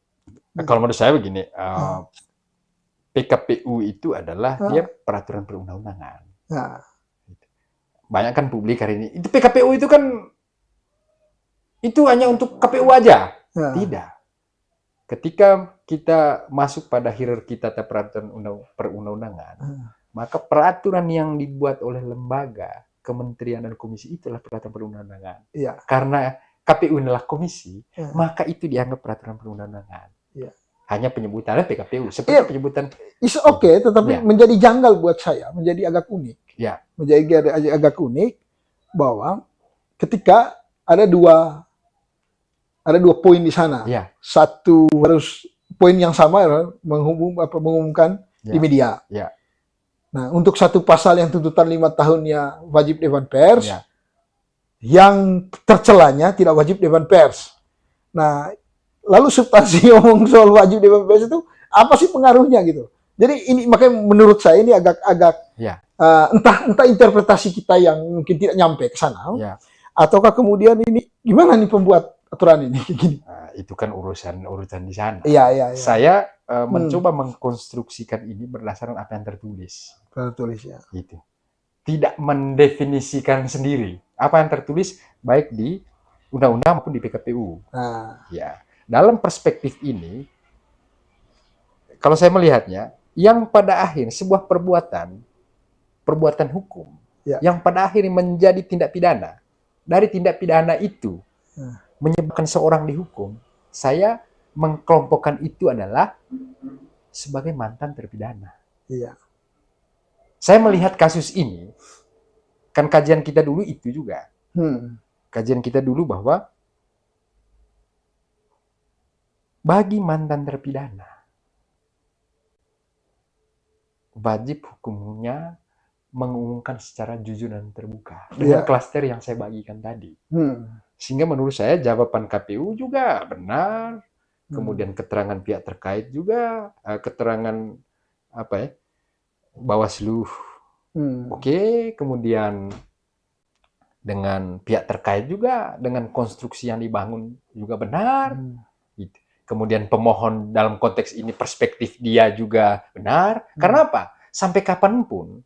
Speaker 2: Kalau menurut saya begini, PKPU itu adalah dia peraturan perundang-undangan. Banyak kan publik hari ini. Itu PKPU itu kan itu hanya untuk KPU aja. Tidak. Ketika kita masuk pada hierarki tata peraturan perundang-undangan, maka peraturan yang dibuat oleh lembaga, kementerian dan komisi itulah peraturan perundang-undangan.
Speaker 1: Ya.
Speaker 2: Karena KPU adalah komisi, maka itu dianggap peraturan perundang-undangan.
Speaker 1: Ya.
Speaker 2: Hanya penyebutannya PKPU, seperti penyebutan.
Speaker 1: Oke, tetapi menjadi janggal buat saya, menjadi agak unik.
Speaker 2: Ya.
Speaker 1: Menjadi agak unik bahwa ketika ada dua poin di sana.
Speaker 2: Ya.
Speaker 1: Satu harus poin yang sama mengumumkan di media.
Speaker 2: Ya.
Speaker 1: Nah, untuk satu pasal yang tuntutan 5 tahunnya wajib Dewan Pers, yang tercelanya tidak wajib Dewan Pers. Nah, lalu substansi ngomong soal wajib Dewan Pers itu apa sih pengaruhnya gitu? Jadi ini makanya menurut saya ini agak entah interpretasi kita yang mungkin tidak nyampe ke sana, ataukah kemudian ini gimana nih pembuat aturan ini gini.
Speaker 2: Itu kan urusan di sana.
Speaker 1: Iya.
Speaker 2: Saya mencoba mengkonstruksikan ini berdasarkan apa yang tertulis.
Speaker 1: Ya.
Speaker 2: Gitu. Tidak mendefinisikan sendiri apa yang tertulis baik di undang-undang maupun di PKPU. Ya. Dalam perspektif ini, kalau saya melihatnya, yang pada akhir sebuah perbuatan hukum, yang pada akhir menjadi tindak pidana. Dari tindak pidana itu menyebabkan seorang dihukum, saya mengkelompokkan itu adalah sebagai mantan terpidana.
Speaker 1: Iya.
Speaker 2: Saya melihat kasus ini, kan kajian kita dulu itu juga. Kajian kita dulu bahwa bagi mantan terpidana, wajib hukumnya mengumumkan secara jujur dan terbuka. Dengan klaster yang saya bagikan tadi. Sehingga menurut saya jawaban KPU juga benar, kemudian keterangan pihak terkait juga, keterangan Bawaslu Oke, kemudian dengan pihak terkait juga, dengan konstruksi yang dibangun juga benar. Gitu. Kemudian pemohon dalam konteks ini perspektif dia juga benar. Karena apa? Sampai kapanpun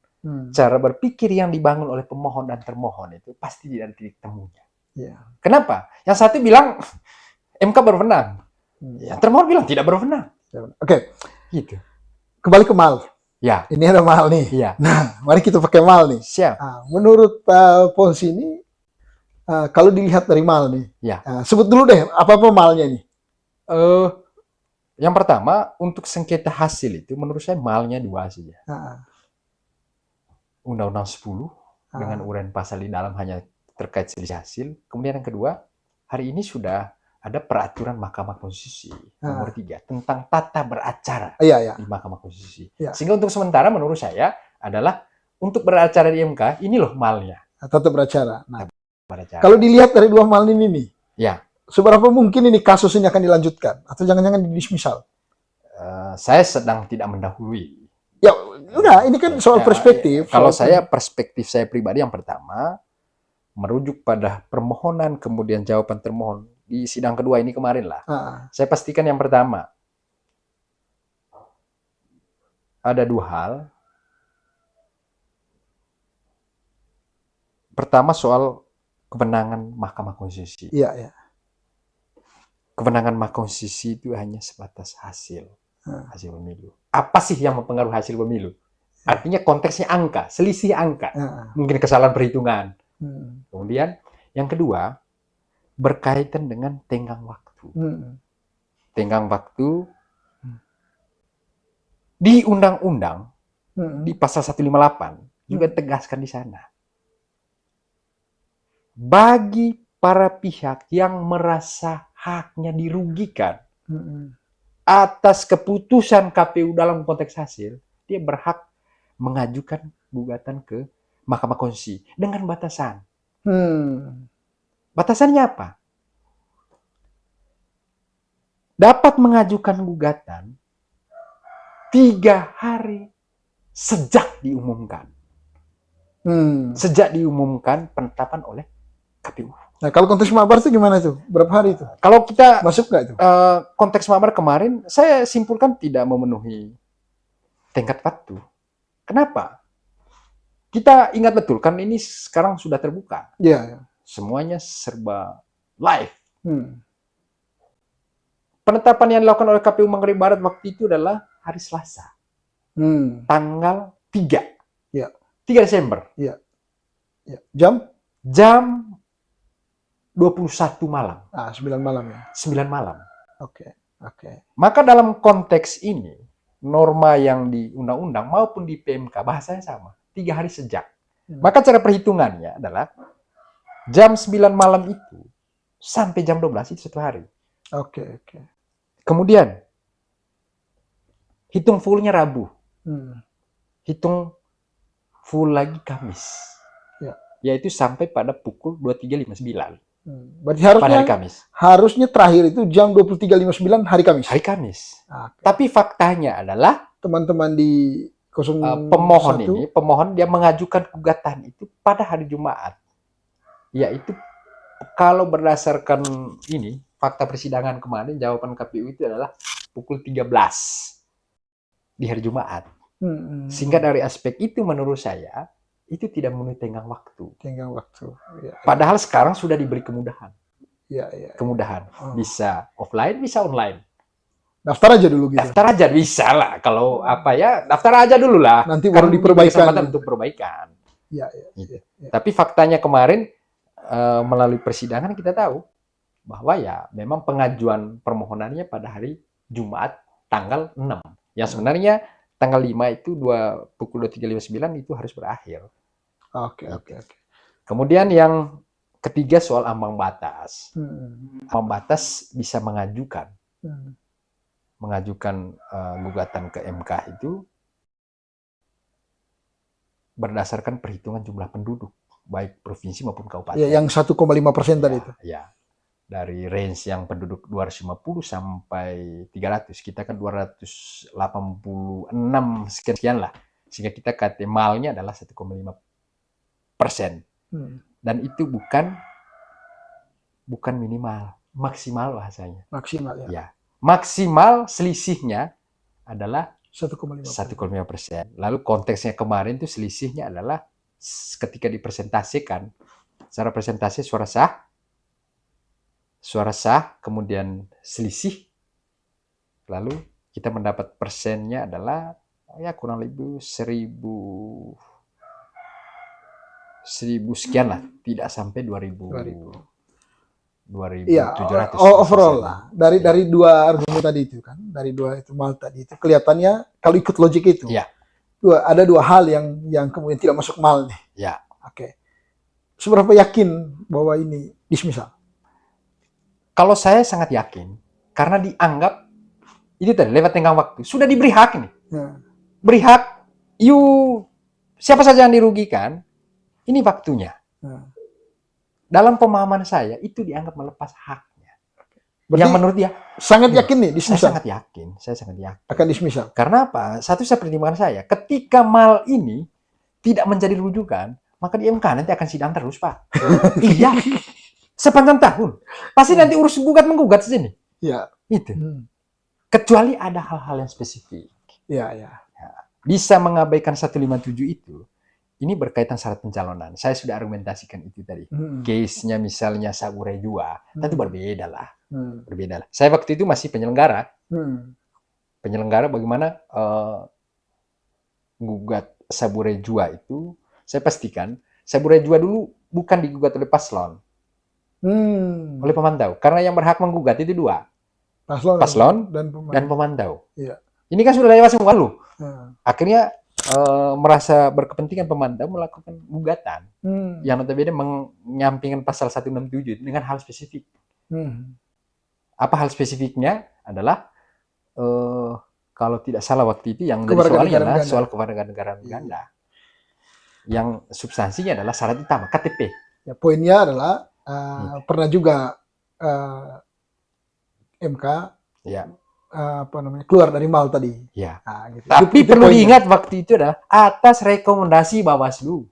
Speaker 2: cara berpikir yang dibangun oleh pemohon dan termohon itu pasti tidak ada titik temunya. Kenapa? Yang satu bilang MK berwenang, yang termohon bilang tidak berwenang.
Speaker 1: Oke.
Speaker 2: Gitu.
Speaker 1: Kembali ke mal.
Speaker 2: Ya.
Speaker 1: Ini ada mal nih.
Speaker 2: Ya.
Speaker 1: Nah, mari kita pakai mal nih.
Speaker 2: Siap.
Speaker 1: Nah, menurut Pons ini, kalau dilihat dari mal nih, sebut dulu deh apa-apa malnya nih.
Speaker 2: Yang pertama, untuk sengketa hasil itu menurut saya malnya dua saja. Undang-Undang 10 dengan uraian pasal di dalam hanya terkait selisih hasil. Kemudian yang kedua, hari ini sudah ada peraturan Mahkamah Konstitusi nomor 3 tentang tata beracara di Mahkamah Konstitusi. Sehingga untuk sementara menurut saya adalah untuk beracara di MK, ini loh malnya.
Speaker 1: Tata beracara. Nah, kalau dilihat dari dua mal ini nih, seberapa mungkin ini kasus ini akan dilanjutkan? Atau jangan-jangan didismisal?
Speaker 2: Saya sedang tidak mendahului.
Speaker 1: Ya, udah, ini kan soal perspektif.
Speaker 2: Kalau perspektif saya pribadi yang pertama, merujuk pada permohonan kemudian jawaban termohon di sidang kedua ini kemarin lah. Saya pastikan yang pertama, ada dua hal. Pertama soal kewenangan Mahkamah Konstitusi. Kewenangan Mahkamah Konstitusi itu hanya sebatas hasil pemilu. Apa sih yang mempengaruhi hasil pemilu? Artinya konteksnya angka, selisih angka. Mungkin kesalahan perhitungan. Kemudian yang kedua, berkaitan dengan tenggang waktu. Tenggang waktu di undang-undang, di pasal 158, juga tegaskan di sana. Bagi para pihak yang merasa haknya dirugikan atas keputusan KPU dalam konteks hasil, dia berhak mengajukan gugatan ke Mahkamah Konstitusi dengan batasan. Batasannya apa? Dapat mengajukan gugatan 3 hari sejak diumumkan. Sejak diumumkan penetapan oleh KPU.
Speaker 1: Nah, kalau konteks mabar itu gimana tuh? Berapa hari itu?
Speaker 2: Kalau kita
Speaker 1: masuk nggak itu?
Speaker 2: Konteks mabar kemarin, saya simpulkan tidak memenuhi tenggat waktu. Kenapa? Kita ingat betul, kan ini sekarang sudah terbuka. Semuanya serba live. Penetapan yang dilakukan oleh KPU Manggarai Barat waktu itu adalah hari Selasa. Tanggal 3. 3 Desember. Jam 21 malam.
Speaker 1: 9 malam ya.
Speaker 2: 9 malam.
Speaker 1: Oke.
Speaker 2: Maka dalam konteks ini, norma yang di undang-undang maupun di PMK bahasanya sama. 3 hari sejak. Maka cara perhitungannya adalah jam 9 malam itu sampai jam 12 itu 1 hari.
Speaker 1: Oke.
Speaker 2: Kemudian hitung fullnya Rabu. Hitung full lagi Kamis. Yaitu sampai pada pukul 23.59.
Speaker 1: Berarti harusnya terakhir itu jam 23.59 hari Kamis.
Speaker 2: Hari Kamis. Tapi faktanya adalah
Speaker 1: teman-teman di
Speaker 2: pemohon dia mengajukan gugatan itu pada hari Jumat. Yaitu kalau berdasarkan ini fakta persidangan kemarin, jawaban KPU itu adalah pukul 13 di hari Jumat. Sehingga dari aspek itu menurut saya itu tidak memenuhi tenggang waktu. Padahal sekarang sudah diberi kemudahan. Kemudahan. Bisa offline, bisa online.
Speaker 1: Daftar aja dulu gitu.
Speaker 2: Daftar aja bisa lah. Kalau daftar aja dulu lah.
Speaker 1: Nanti baru diperbaikan.
Speaker 2: Untuk perbaikan. Tapi faktanya kemarin melalui persidangan kita tahu bahwa memang pengajuan permohonannya pada hari Jumat tanggal 6. Yang sebenarnya tanggal 5 itu pukul 23.59 itu harus berakhir.
Speaker 1: Oke.
Speaker 2: Kemudian yang ketiga soal ambang batas. Ambang batas bisa mengajukan gugatan ke MK itu berdasarkan perhitungan jumlah penduduk, baik provinsi maupun kabupaten.
Speaker 1: Yang 1,5% tadi itu.
Speaker 2: Dari range yang penduduk 250 sampai 300. Kita kan 286 sekian lah. Sehingga kita kata malnya adalah 1,5%. Dan itu bukan minimal, maksimal bahasanya.
Speaker 1: Maksimal ya.
Speaker 2: Ya. Maksimal selisihnya adalah
Speaker 1: 1,5%.
Speaker 2: Lalu konteksnya kemarin itu selisihnya adalah ketika dipresentasikan, secara presentasi suara sah, kemudian selisih, lalu kita mendapat persennya adalah ya kurang lebih 1000 sekian lah, tidak sampai 2.700.
Speaker 1: Ya, overall lah. Dari dua argumen tadi itu kan, dari dua itu mal tadi itu kelihatannya kalau ikut logik itu,
Speaker 2: ya.
Speaker 1: Ada dua hal yang kemudian tidak masuk mal nih.
Speaker 2: Ya.
Speaker 1: Oke. Seberapa yakin bahwa ini dismisal?
Speaker 2: Kalau saya sangat yakin, karena dianggap itu tadi lewat tenggang waktu sudah diberi hak nih. Beri hak, siapa saja yang dirugikan, ini waktunya. Dalam pemahaman saya itu dianggap melepas haknya. Berarti yang menurut dia
Speaker 1: sangat yakin nih dismisal.
Speaker 2: Saya sangat yakin
Speaker 1: akan dismisal.
Speaker 2: Karena apa? Satu pertimbangan saya, ketika mal ini tidak menjadi rujukan, maka di MK nanti akan sidang terus, Pak. Iya. Sepanjang tahun. Pasti nanti urus gugat-menggugat sini.
Speaker 1: Iya.
Speaker 2: Itu. Kecuali ada hal-hal yang spesifik.
Speaker 1: Iya.
Speaker 2: Bisa mengabaikan 157 itu. Ini berkaitan syarat pencalonan. Saya sudah argumentasikan itu tadi. Case-nya misalnya Sabure Jua, tentu berbeda lah. Berbeda lah. Saya waktu itu masih penyelenggara. Penyelenggara bagaimana gugat Sabure Jua itu, saya pastikan Sabure Jua dulu bukan digugat oleh paslon. Oleh pemantau. Karena yang berhak menggugat itu dua. Paslon dan pemantau.
Speaker 1: Iya.
Speaker 2: Ini kan sudah lewat semua lu. Akhirnya merasa berkepentingan pemantau melakukan gugatan yang notabene menyampingkan pasal 167 dengan hal spesifik. Apa hal spesifiknya adalah kalau tidak salah waktu itu yang menjadi soalnya adalah soal kewarganegaraan ganda. Yang substansinya adalah syarat utama KTP.
Speaker 1: Ya, poinnya adalah pernah juga MK keluar dari mal tadi.
Speaker 2: Ya. Gitu. Tapi perlu diingat waktu itu adalah atas rekomendasi Bawaslu.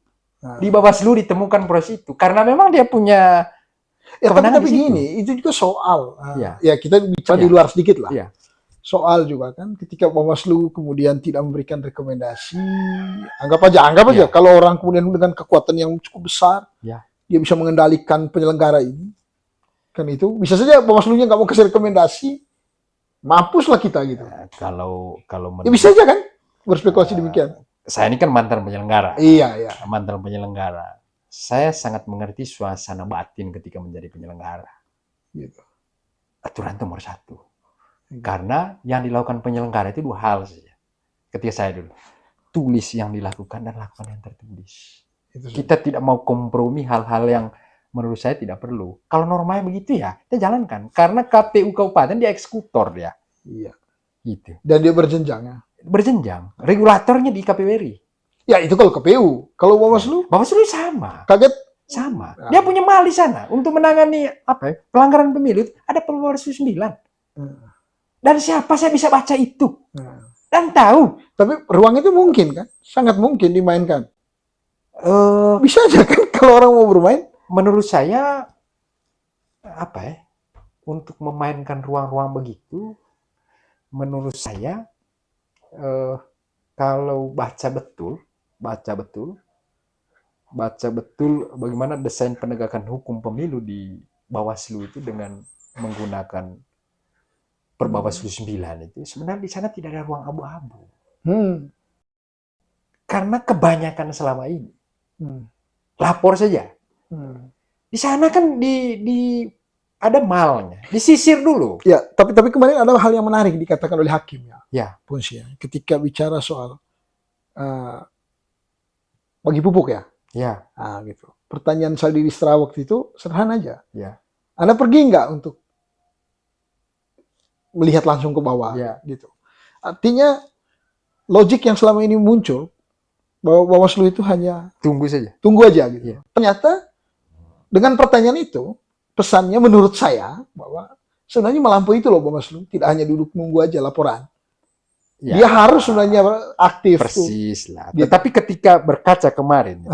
Speaker 2: Di Bawaslu ditemukan proses itu karena memang dia punya
Speaker 1: tapi gini, itu juga soal. Ya kita bicara di luar sedikit lah. Soal juga kan ketika Bawaslu kemudian tidak memberikan rekomendasi, anggap aja kalau orang kemudian dengan kekuatan yang cukup besar, dia bisa mengendalikan penyelenggara ini. Kan itu bisa saja Bawaslu-nya nggak mau kasih rekomendasi. Mampuslah kita gitu.
Speaker 2: Kalau
Speaker 1: ya bisa aja kan berspekulasi demikian.
Speaker 2: Saya ini kan mantan penyelenggara.
Speaker 1: Iya.
Speaker 2: Mantan penyelenggara. Saya sangat mengerti suasana batin ketika menjadi penyelenggara.
Speaker 1: Gitu.
Speaker 2: Aturan nomor 1. Karena yang dilakukan penyelenggara itu dua hal saja. Ketika saya dulu tulis yang dilakukan dan lakukan yang tertulis. Kita tidak mau kompromi hal-hal yang menurut saya tidak perlu. Kalau normanya begitu ya, kita jalankan. Karena KPU Kabupaten dia eksekutor dia.
Speaker 1: Iya.
Speaker 2: Gitu.
Speaker 1: Dan dia berjenjang ya?
Speaker 2: Berjenjang. Regulatornya di KPU RI.
Speaker 1: Ya itu kalau KPU. Kalau Bawaslu?
Speaker 2: Bawaslu sama.
Speaker 1: Kaget?
Speaker 2: Sama. Dia punya mal di sana. Untuk menangani pelanggaran pemilu, ada Bawaslu 9. Dan siapa saya bisa baca itu? Dan tahu.
Speaker 1: Tapi ruang itu mungkin kan? Sangat mungkin dimainkan. Bisa aja kan kalau orang mau bermain?
Speaker 2: Menurut saya untuk memainkan ruang-ruang begitu, menurut saya kalau baca betul bagaimana desain penegakan hukum pemilu di Bawaslu itu dengan menggunakan Perbawaslu 9 itu sebenarnya di sana tidak ada ruang abu-abu. Karena kebanyakan selama ini lapor saja. Di sana kan ada malnya, disisir dulu.
Speaker 1: Ya, tapi kemarin ada hal yang menarik dikatakan oleh hakim
Speaker 2: ya.
Speaker 1: Punsi ya. Ketika bicara soal bagi pupuk ya.
Speaker 2: Ya.
Speaker 1: Gitu. Pertanyaan Saldi Isra waktu itu sederhana aja.
Speaker 2: Ya.
Speaker 1: Anda pergi nggak untuk melihat langsung ke bawah?
Speaker 2: Ya.
Speaker 1: Gitu. Artinya logik yang selama ini muncul bahwa Bawaslu itu hanya tunggu aja gitu. Ya. Ternyata dengan pertanyaan itu, pesannya menurut saya bahwa sebenarnya melampaui itu loh Bawaslu, tidak hanya duduk nunggu aja laporan. Ya, dia harus sebenarnya aktif.
Speaker 2: Persis lah. Gitu. Tetapi ketika berkaca kemarin,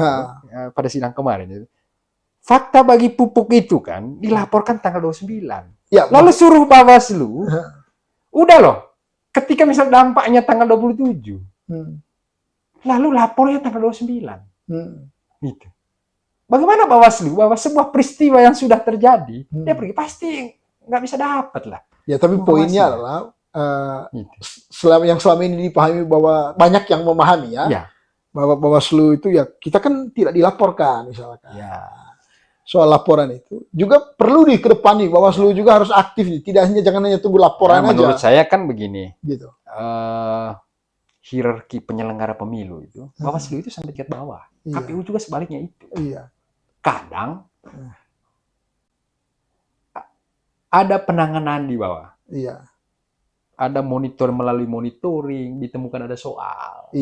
Speaker 2: pada sidang kemarin, fakta bagi pupuk itu kan dilaporkan tanggal 29. Ya, lalu suruh Bawaslu, udah loh, ketika misal dampaknya tanggal 27, lalu lapornya tanggal 29. Gitu. Bagaimana Bawaslu bahwa sebuah peristiwa yang sudah terjadi, dia pergi, pasti nggak bisa dapat lah.
Speaker 1: Ya, tapi poinnya adalah, yang selama ini dipahami bahwa banyak yang memahami bahwa Bawaslu itu ya kita kan tidak dilaporkan misalkan. Soal laporan itu juga perlu dikedepankan, Bawaslu juga harus aktif, tidak hanya jangan hanya tunggu laporan aja.
Speaker 2: Menurut saya kan begini,
Speaker 1: gitu.
Speaker 2: Hierarki penyelenggara pemilu itu, Bawaslu itu sampai tingkat bawah, KPU juga sebaliknya itu. Kadang ada penanganan di bawah. Ada monitor, melalui monitoring ditemukan ada soal.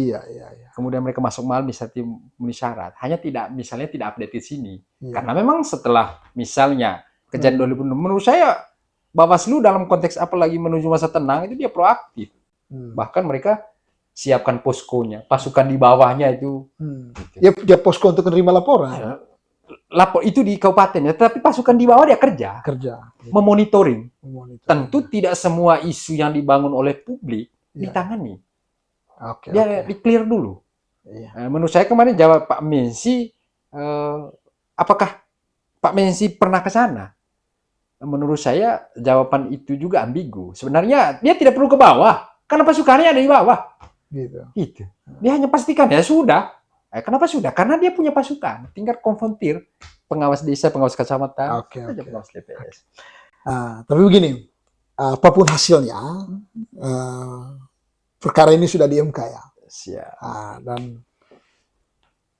Speaker 2: Kemudian mereka masuk malam bisa memenuhi syarat. Hanya misalnya tidak update di sini. Karena memang setelah misalnya kejadian 2006, menurut saya Bawaslu dalam konteks apalagi menuju masa tenang itu dia proaktif. Bahkan mereka siapkan poskonya, pasukan di bawahnya itu.
Speaker 1: Gitu. Dia posko untuk menerima laporan.
Speaker 2: Lapor itu di kabupaten ya, tapi pasukan di bawah dia kerja. Memonitoring. Tentu tidak semua isu yang dibangun oleh publik ditangani. Dia di-clear dulu. Menurut saya kemarin jawab Pak Mensi, apakah Pak Mensi pernah ke sana? Menurut saya jawaban itu juga ambigu. Sebenarnya dia tidak perlu ke bawah, karena pasukannya ada di bawah. Gitu. Dia hanya pastikan ya sudah. Kenapa sudah? Karena dia punya pasukan, tinggal konfrontir pengawas desa, pengawas kecamatan, pengawas TPS.
Speaker 1: Tapi begini, apapun hasilnya, perkara ini sudah di MK ya. Dan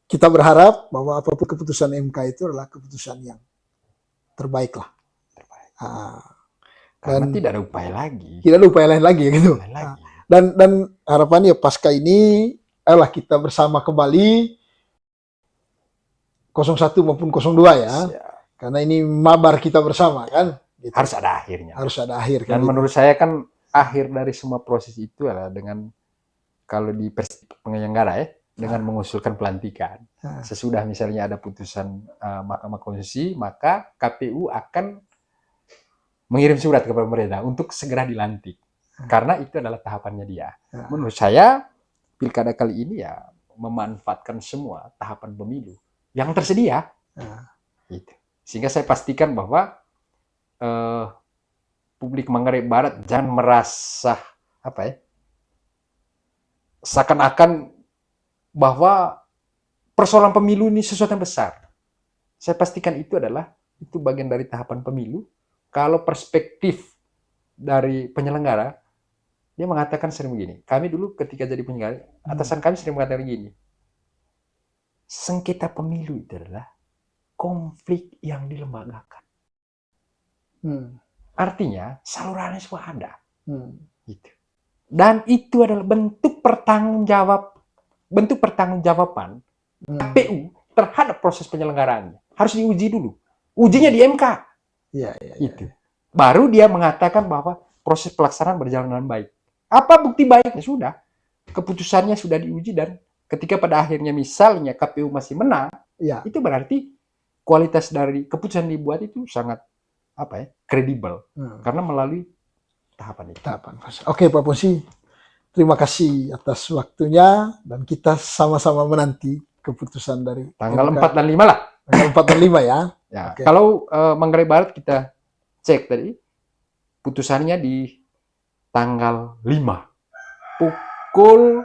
Speaker 1: kita berharap bahwa apapun keputusan MK itu adalah keputusan yang terbaik lah.
Speaker 2: Karena tidak ada upaya lagi.
Speaker 1: Tidak ada upaya lain lagi gitu. Dan harapannya pasca ini ayolah kita bersama kembali 01 maupun 02 ya. Karena ini mabar kita bersama kan.
Speaker 2: Gitu. Harus ada akhirnya.
Speaker 1: Harus ada akhir.
Speaker 2: Dan menurut saya kan akhir dari semua proses itu adalah dengan kalau di perspektif penyelenggara dengan mengusulkan pelantikan. Sesudah misalnya ada putusan Mahkamah Konstitusi, maka KPU akan mengirim surat kepada pemerintah untuk segera dilantik. Karena itu adalah tahapannya dia. Menurut saya pilkada kali ini ya memanfaatkan semua tahapan pemilu yang tersedia, gitu. Sehingga saya pastikan bahwa publik Manggarai Barat jangan merasa seakan-akan bahwa persoalan pemilu ini sesuatu yang besar. Saya pastikan itu bagian dari tahapan pemilu. Kalau perspektif dari penyelenggara, dia mengatakan sering begini, kami dulu ketika jadi penyelenggara, atasan kami sering mengatakan begini, sengketa pemilu itu adalah konflik yang dilembagakan. Artinya, salurannya semua ada. Gitu. Dan itu adalah bentuk pertanggungjawaban KPU terhadap proses penyelenggaraannya. Harus diuji dulu. Ujinya di MK. Gitu. Baru dia mengatakan bahwa proses pelaksanaan berjalan dengan baik. Apa bukti baiknya? Sudah. Keputusannya sudah diuji dan ketika pada akhirnya misalnya KPU masih menang, itu berarti kualitas dari keputusan dibuat itu sangat kredibel. Karena melalui tahapan itu.
Speaker 1: Oke, Pak Ponsi. Terima kasih atas waktunya dan kita sama-sama menanti keputusan dari
Speaker 2: tanggal 4 dan 5 lah.
Speaker 1: Tanggal 4 dan 5 ya.
Speaker 2: Kalau Manggarai Barat kita cek tadi, putusannya di tanggal 5 pukul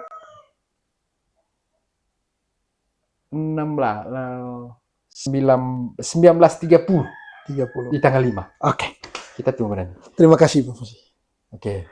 Speaker 2: 19.30 di tanggal 5.
Speaker 1: Oke.
Speaker 2: Kita tunggu nanti.
Speaker 1: Terima kasih Pak Ponsi.
Speaker 2: Oke.